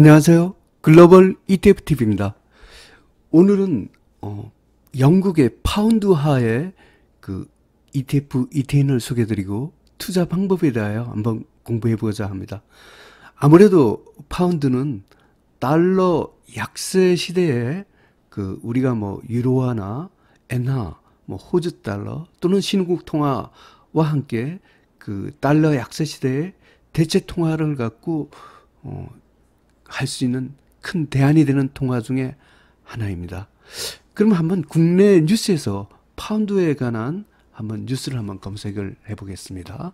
안녕하세요. 글로벌 ETFTV입니다. 오늘은 영국의 파운드화의 그 ETF, ETN을 소개해드리고 투자 방법에 대하여 한번 공부해보고자 합니다. 아무래도 파운드는 달러 약세 시대에 우리가 유로화나 엔화, 호주 달러 또는 신흥국 통화와 함께 달러 약세 시대에 대체 통화를 갖고 할 수 있는 큰 대안이 되는 통화 중에 하나입니다. 그럼 한번 국내 뉴스에서 파운드에 관한 뉴스를 한번 검색을 해보겠습니다.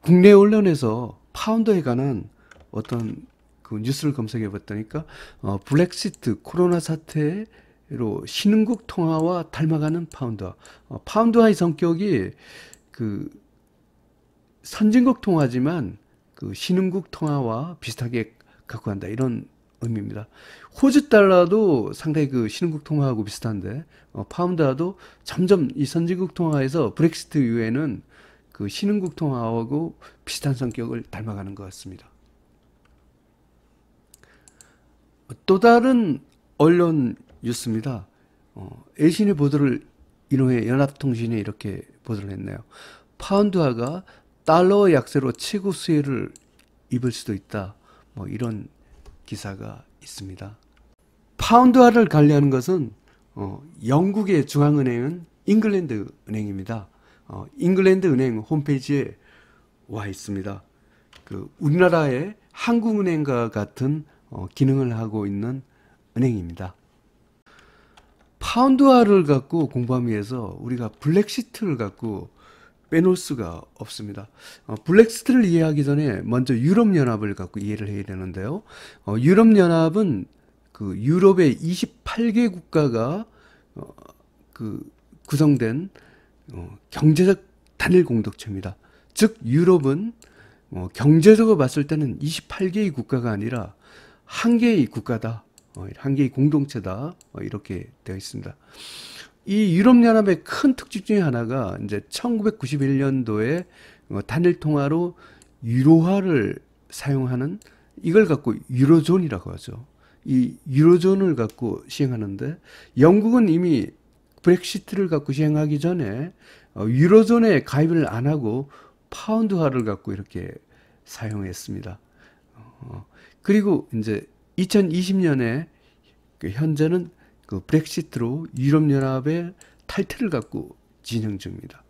국내 언론에서 파운드에 관한 어떤 뉴스를 검색해 봤다니까 브렉시트 코로나 사태로 신흥국 통화와 닮아가는 파운드화. 파운드화의 성격이 선진국 통화지만 신흥국 통화와 비슷하게 갖고 간다, 이런 의미입니다. 호주 달러도 상당히 신흥국 통화하고 비슷한데 파운드화도 점점 이 선진국 통화에서 브렉시트 이후에는 신흥국 통화하고 비슷한 성격을 닮아가는 것 같습니다. 또 다른 언론 뉴스입니다. 엘신의 보도를 인용해 연합통신이 이렇게 보도를 했네요. 파운드화가 달러 약세로 최고 수혜를 입을 수도 있다, 이런 기사가 있습니다. 파운드화를 관리하는 것은 영국의 중앙은행은 잉글랜드 은행입니다. 잉글랜드 은행 홈페이지에 와 있습니다. 우리나라의 한국은행과 같은 기능을 하고 있는 은행입니다. 파운드화를 갖고 공부하기 위해서 우리가 블랙시트를 갖고 빼놓을 수가 없습니다. 블랙시트를 이해하기 전에 먼저 유럽연합을 갖고 이해를 해야 되는데요. 유럽연합은 유럽의 28개 국가가 구성된 경제적 단일 공동체입니다. 즉 유럽은 경제적으로 봤을 때는 28개의 국가가 아니라 한 개의 국가다, 한 개의 공동체다, 이렇게 되어 있습니다. 이 유럽연합의 큰 특징 중에 하나가 이제 1991년도에 단일 통화로 유로화를 사용하는, 이걸 갖고 유로존이라고 하죠. 이 유로존을 갖고 시행하는데 영국은 이미 브렉시트를 갖고 시행하기 전에 유로존에 가입을 안 하고 파운드화를 갖고 이렇게 사용했습니다. 그리고 이제 2020년에 현재는 브렉시트로 유럽연합의 탈퇴를 갖고 진행 중입니다.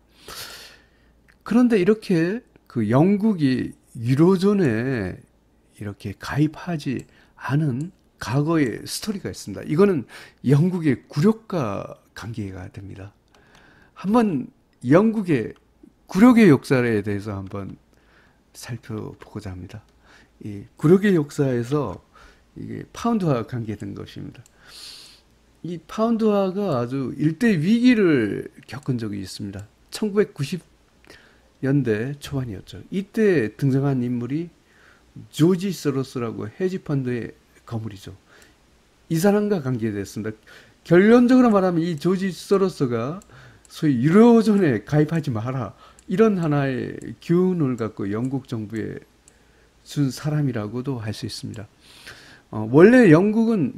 그런데 이렇게 영국이 유로존에 이렇게 가입하지 않은 과거의 스토리가 있습니다. 이거는 영국의 굴욕과 관계가 됩니다. 한번 영국의 굴욕의 역사에 대해서 한번 살펴보고자 합니다. 이 굴욕의 역사에서 이게 파운드와 관계된 것입니다. 이 파운드화가 아주 일대 위기를 겪은 적이 있습니다. 1990년대 초반이었죠. 이때 등장한 인물이 조지 소로스라고 헤지펀드의 거물이죠. 이 사람과 관계됐습니다. 결론적으로 말하면 이 조지 소로스가 소위 유로존에 가입하지 마라, 이런 하나의 교훈을 갖고 영국 정부에 준 사람이라고도 할 수 있습니다. 원래 영국은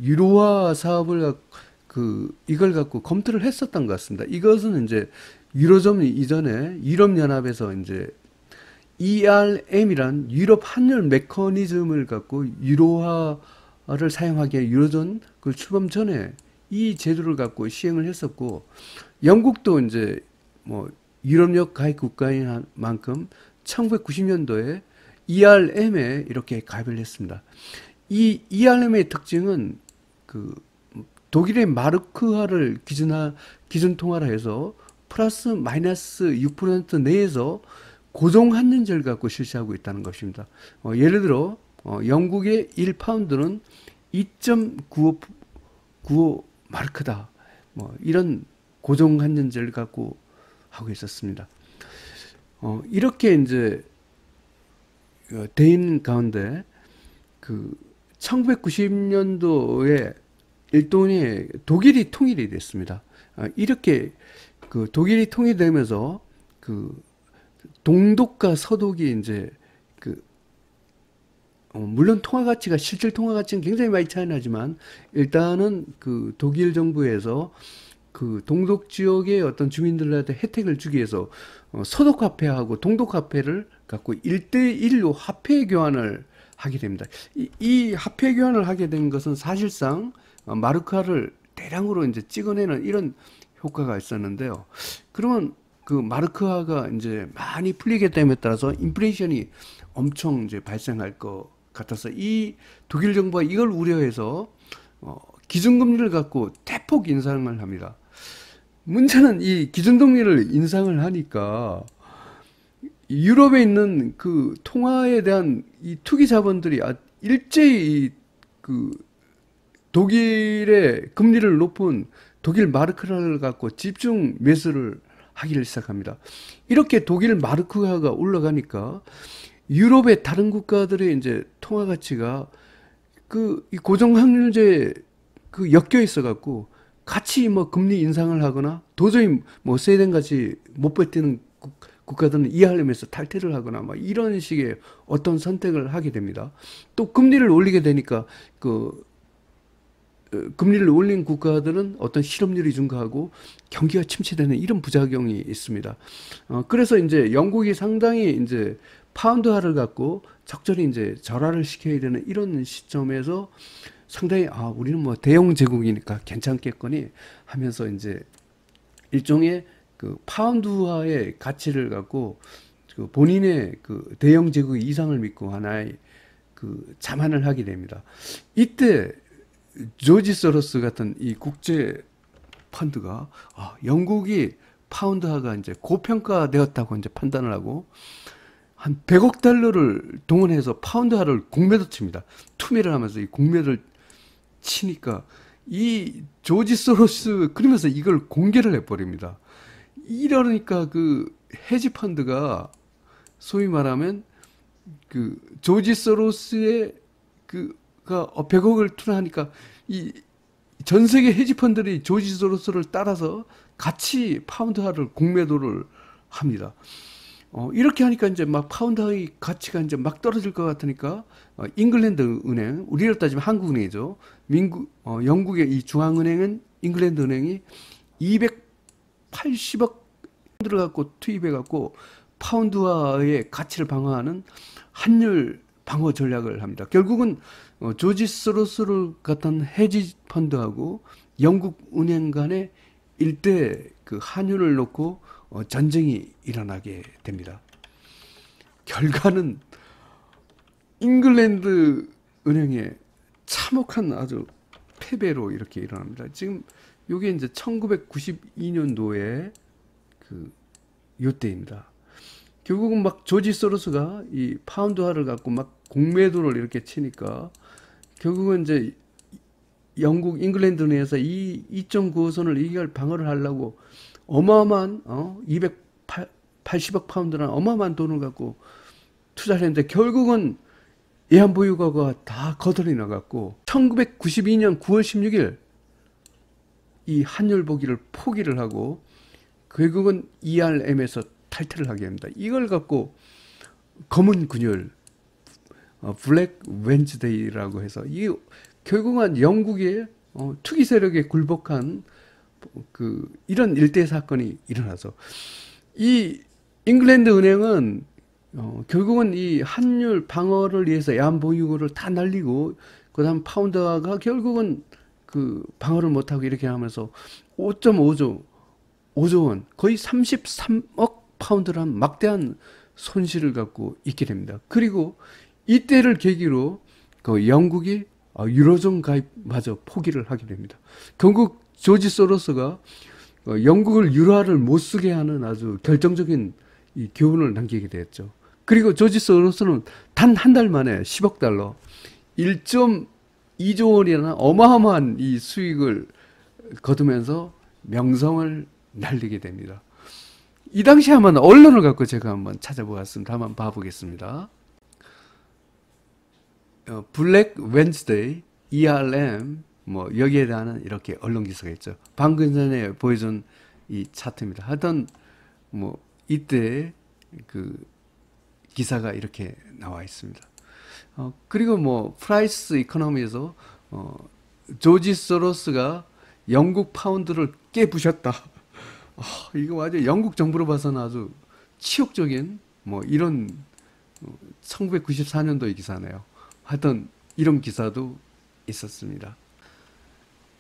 유로화 사업을 이걸 갖고 검토를 했었던 것 같습니다. 이것은 이제 유로존 이전에 유럽연합에서 이제 ERM이란 유럽 환율 메커니즘을 갖고 유로화를 사용하기 위해 유로존 출범 전에 이 제도를 갖고 시행을 했었고, 영국도 이제 유럽역 가입 국가인 만큼 1990년도에 ERM에 이렇게 가입을 했습니다. 이 ERM의 특징은 독일의 마르크화를 기준 통화로 해서 플러스 마이너스 6% 내에서 고정 환율제를 갖고 실시하고 있다는 것입니다. 예를 들어 영국의 1파운드는 2.95 마르크다, 이런 고정 환율제를 갖고 하고 있었습니다. 이렇게 이제 돼 있는 가운데 1990년도에 일본의 독일이 통일이 됐습니다. 이렇게 독일이 통일되면서 동독과 서독이 이제 물론 통화 가치가 실질 통화 가치는 굉장히 많이 차이 나지만 일단은 그 독일 정부에서 그 동독 지역의 어떤 주민들한테 혜택을 주기 위해서 서독 화폐하고 동독 화폐를 갖고 1대1로 화폐 교환을 하게 됩니다. 이 화폐 교환을 하게 된 것은 사실상 마르크화를 대량으로 이제 찍어내는 이런 효과가 있었는데요. 그러면 그 마르크화가 이제 많이 풀리게 됨에 따라서 인플레이션이 엄청 이제 발생할 것 같아서 이 독일 정부가 이걸 우려해서 기준금리를 갖고 대폭 인상을 합니다. 문제는 이 기준금리를 인상을 하니까 유럽에 있는 그 통화에 대한 이 투기 자본들이 일제히 그 독일의 금리를 높은 독일 마르크를 갖고 집중 매수를 하기를 시작합니다. 이렇게 독일 마르크화가 올라가니까 유럽의 다른 국가들의 이제 통화 가치가 그 이 고정환율제에 그 엮여 있어 갖고 같이 뭐 금리 인상을 하거나 도저히 뭐 스웨덴 같이 못 버티는 국가들은 이하려면서 탈퇴를 하거나 막 이런 식의 어떤 선택을 하게 됩니다. 또 금리를 올리게 되니까 그 금리를 올린 국가들은 어떤 실업률이 증가하고 경기가 침체되는 이런 부작용이 있습니다. 그래서 이제 영국이 상당히 이제 파운드화를 갖고 적절히 이제 절하를 시켜야 되는 이런 시점에서 상당히 우리는 뭐 대영 제국이니까 괜찮겠거니 하면서 이제 일종의 그 파운드화의 가치를 갖고 그 본인의 그 대영 제국의 이상을 믿고 하나의 그 자만을 하게 됩니다. 이때 조지 소로스 같은 이 국제 펀드가 영국이 파운드화가 이제 고평가되었다고 이제 판단을 하고 한 100억 달러를 동원해서 파운드화를 공매도 칩니다. 투매를 하면서 이 공매를 치니까 이 조지 소로스 그러면서 이걸 공개를 해버립니다. 이러니까 그 헤지 펀드가 소위 말하면 그 조지 소로스의 그가 100억을 투자하니까 이 전 세계 헤지 펀드들이 조지 소로스를 따라서 같이 파운드화를 공매도를 합니다. 이렇게 하니까 이제 막 파운드의 가치가 이제 막 떨어질 것 같으니까 잉글랜드 은행, 우리로 따지면 한국은행이죠. 영국의 이 중앙은행은 잉글랜드 은행이 280억 들어갖고 투입해갖고 파운드화의 가치를 방어하는 환율 방어 전략을 합니다. 결국은 조지 소로스를 같은 헤지 펀드하고 영국 은행 간의 일대 그 환율을 놓고 전쟁이 일어나게 됩니다. 결과는 잉글랜드 은행의 참혹한 아주 패배로 이렇게 일어납니다. 지금 이게 이제 1992년도에 그 요때입니다. 결국은 막 조지 소로스가 이 파운드화를 갖고 막 공매도를 이렇게 치니까 결국은 이제 영국 잉글랜드 은행에서 이 2.95선을 이걸 방어를 하려고 어마어마한 280억 파운드라는 어마어마한 돈을 갖고 투자를 했는데 결국은 외환보유고가 다 거덜이 나갔고 1992년 9월 16일 이 환율 보기를 포기를 하고 결국은 ERM에서 탈퇴를 하게 됩니다. 이걸 갖고 검은 근육 블랙 웬즈데이라고 해서 이 결국은 영국의 투기 세력에 굴복한 그 이런 일대 사건이 일어나서 이 잉글랜드 은행은 결국은 이 환율 방어를 위해서 외환 보유고를 다 날리고 그다음 파운드가 결국은 그 방어를 못하고 이렇게 하면서 5.5조 원 거의 33억 파운드란 막대한 손실을 갖고 있게 됩니다. 그리고 이때를 계기로 그 영국이 유로존 가입마저 포기를 하게 됩니다. 결국 조지 소로스가 영국을 유로화를 못 쓰게 하는 아주 결정적인 이 교훈을 남기게 되었죠. 그리고 조지 소로스는 단 한 달 만에 10억 달러, 1.2조 원이라는 어마어마한 이 수익을 거두면서 명성을 날리게 됩니다. 이 당시에 한번 언론을 갖고 제가 한번 찾아보았습니다. 한번 봐보겠습니다. 블랙 웬즈데이, ERM 뭐 여기에 대한 이렇게 언론 기사가 있죠. 방금 전에 보여준 이 차트입니다. 하여튼 뭐 이때 그 기사가 이렇게 나와 있습니다. 그리고 뭐 프라이스 이코노미에서 어, 조지 소로스가 영국 파운드를 깨부셨다. 이거 아주 영국 정부로 봐서는 아주 치욕적인 뭐 이런 1994년도의 기사네요. 하여튼 이런 기사도 있었습니다.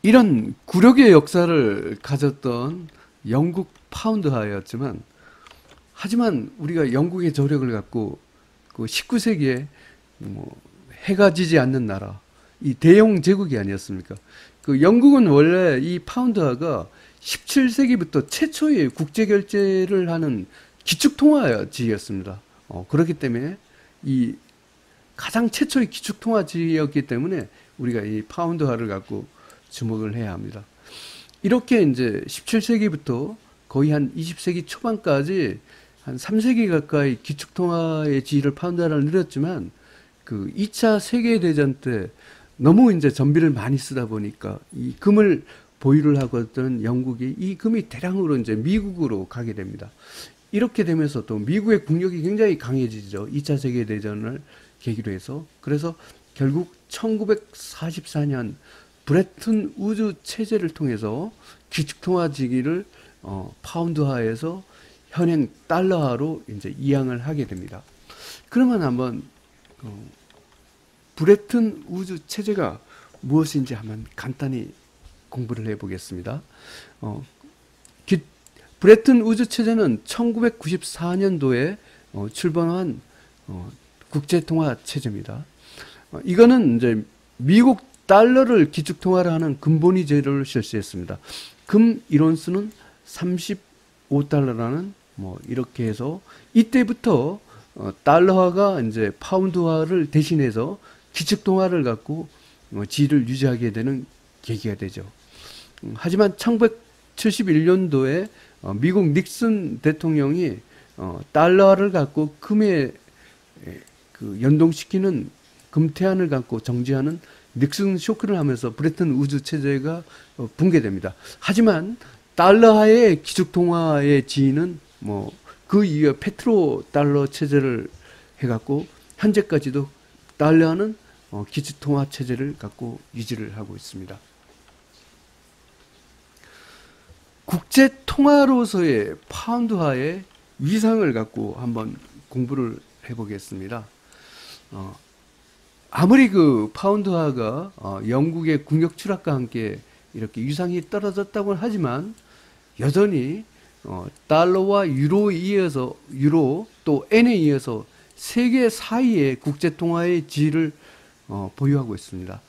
이런 굴욕의 역사를 가졌던 영국 파운드화였지만, 하지만 우리가 영국의 저력을 갖고 그 19세기에 뭐 해가 지지 않는 나라, 이 대영 제국이 아니었습니까? 그 영국은 원래 이 파운드화가 17세기부터 최초의 국제 결제를 하는 기축통화지였습니다. 그렇기 때문에 이 가장 최초의 기축통화지였기 때문에 우리가 이 파운드화를 갖고 주목을 해야 합니다. 이렇게 이제 17세기부터 거의 한 20세기 초반까지 한 3세기 가까이 기축통화의 지위를 파운드화를 누렸지만, 그 2차 세계대전 때 너무 이제 전비를 많이 쓰다 보니까 이 금을 보유를 하고 있던 영국이 이 금이 대량으로 이제 미국으로 가게 됩니다. 이렇게 되면서 또 미국의 국력이 굉장히 강해지죠. 2차 세계대전을 계기로 해서. 그래서 결국 1944년 브레튼 우드 체제를 통해서 기축통화지기를 파운드화해서 현행 달러화로 이제 이양을 하게 됩니다. 그러면 한번 브레튼 우드 체제가 무엇인지 한번 간단히 공부를 해보겠습니다. 브레튼 우드 체제는 1994년도에 출범한 국제통화 체제입니다. 이거는 이제 미국 달러를 기축통화로 하는 금본위 제도를 실시했습니다. 금 1온스는 35달러라는 뭐 이렇게 해서 이때부터 달러화가 이제 파운드화를 대신해서 기축통화를 갖고 지위를 유지하게 되는 계기가 되죠. 하지만 1971년도에 미국 닉슨 대통령이 달러화를 갖고 금에 그 연동시키는 금태안을 갖고 정지하는 닉슨 쇼크를 하면서 브레튼 우드 체제가 붕괴됩니다. 하지만 달러화의 기축통화의 지위는 뭐 그 이후에 페트로 달러 체제를 해갖고 현재까지도 달러화는 기축통화 체제를 갖고 유지를 하고 있습니다. 국제통화로서의 파운드화의 위상을 갖고 한번 공부를 해보겠습니다. 아무리 그 파운드화가 영국의 국력 추락과 함께 이렇게 위상이 떨어졌다고 하지만 여전히 달러와 유로에 이어서 유로 또 엔에 이어서 세계 4위의 국제통화의 지위를 보유하고 있습니다.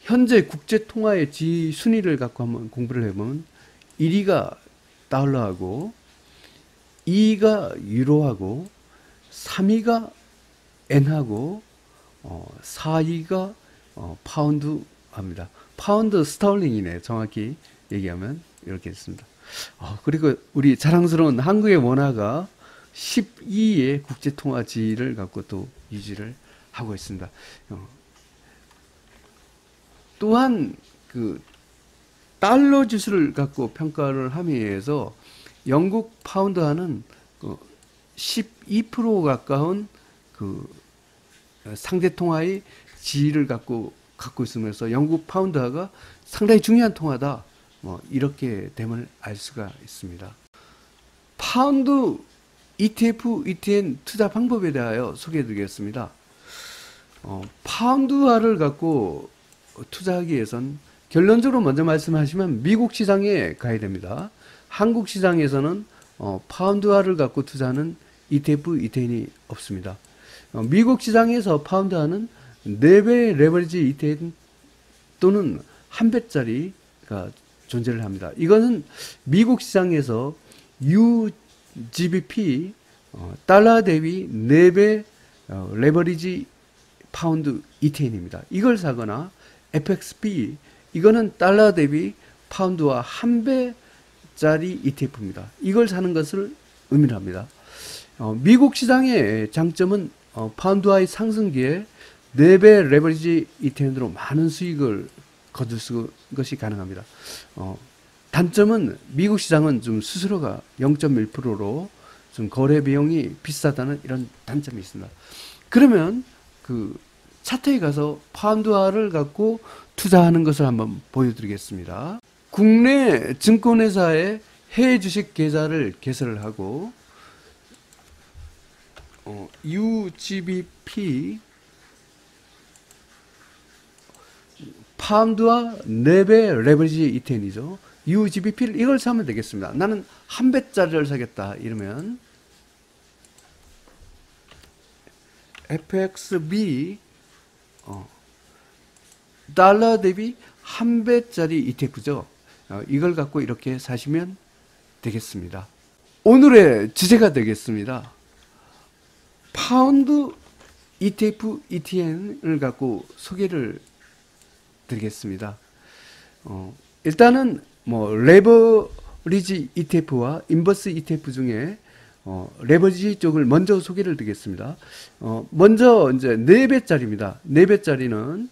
현재 국제통화의 지위 순위를 갖고 한번 공부를 해보면 1위가 달러하고 2위가 유로하고 3위가 엔하고 4위가 파운드합니다. 파운드 스털링이네, 정확히 얘기하면 이렇게 있습니다. 그리고 우리 자랑스러운 한국의 원화가 12위의 국제통화 지위를 갖고 또 유지를 하고 있습니다. 또한 그 달러 지수를 갖고 평가를 함에 의해서 영국 파운드화는 12% 가까운 그 상대 통화의 지위를 갖고 있으면서 영국 파운드화가 상당히 중요한 통화다, 뭐 이렇게 됨을 알 수가 있습니다. 파운드 ETF, ETN 투자 방법에 대하여 소개해 드리겠습니다. 파운드화를 갖고 투자하기 위해선 결론적으로 먼저 말씀하시면 미국 시장에 가야 됩니다. 한국 시장에서는 파운드화를 갖고 투자하는 ETF, ETN이 없습니다. 미국 시장에서 파운드화는 4배 레버리지 ETN 또는 1배짜리가 존재를 합니다. 이거는 미국 시장에서 UGBP 달러 대비 4배 레버리지 파운드 ETN입니다. 이걸 사거나 FXB, 이거는 달러 대비 파운드와 1배짜리 ETF입니다. 이걸 사는 것을 의미합니다. 미국 시장의 장점은 파운드화의 상승기에 4배 레버리지 ETN으로 많은 수익을 거둘 것이 가능합니다. 단점은 미국 시장은 좀 수수료가 0.1%로 좀 거래 비용이 비싸다는 이런 단점이 있습니다. 그러면 그 차트에 가서 파운드화를 갖고 투자하는 것을 한번 보여드리겠습니다. 국내 증권회사의 해외 주식 계좌를 개설을 하고 UGBP 파운드와 4배 레버리지 E10이죠. UGBP를 이걸 사면 되겠습니다. 나는 한 배짜리를 사겠다 이러면 FXB 달러 대비 한 배짜리 ETF죠. 이걸 갖고 이렇게 사시면 되겠습니다. 오늘의 주제가 되겠습니다. 파운드 ETF, ETN을 갖고 소개를 드리겠습니다. 일단은 뭐 레버리지 ETF와 인버스 ETF 중에 레버리지 쪽을 먼저 소개를 드리겠습니다. 먼저 이제 4배짜리입니다. 4배짜리는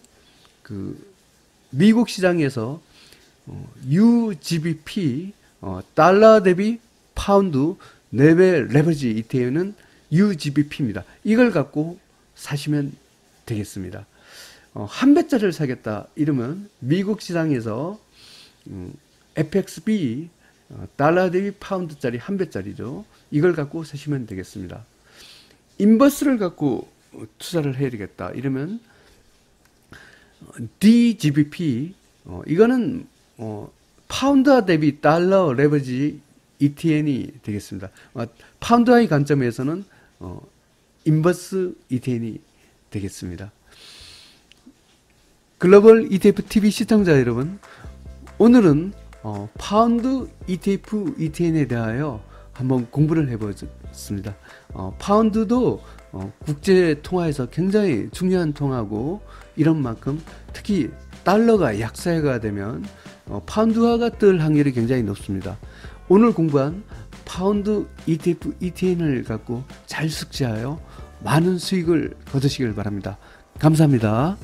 그 미국 시장에서 UGBP 달러 대비 파운드 4배 레버리지 ETF는 UGBP입니다. 이걸 갖고 사시면 되겠습니다. 한 배짜리를 사겠다 이러면 미국 시장에서 FXB 달러 대비 파운드짜리 한 배짜리죠. 이걸 갖고 사시면 되겠습니다. 인버스를 갖고 투자를 해야 되겠다 이러면 DGBP 이거는 파운드화 대비 달러 레버리지 ETN이 되겠습니다. 파운드화의 관점에서는 인버스 ETN이 되겠습니다. 글로벌 ETF TV 시청자 여러분, 오늘은 파운드 ETF, ETN에 대하여 한번 공부를 해보았습니다. 파운드도 국제 통화에서 굉장히 중요한 통화고 이런 만큼 특히 달러가 약세가 되면 파운드화가 뜰 확률이 굉장히 높습니다. 오늘 공부한 파운드 ETF, ETN을 갖고 잘 숙지하여 많은 수익을 거두시길 바랍니다. 감사합니다.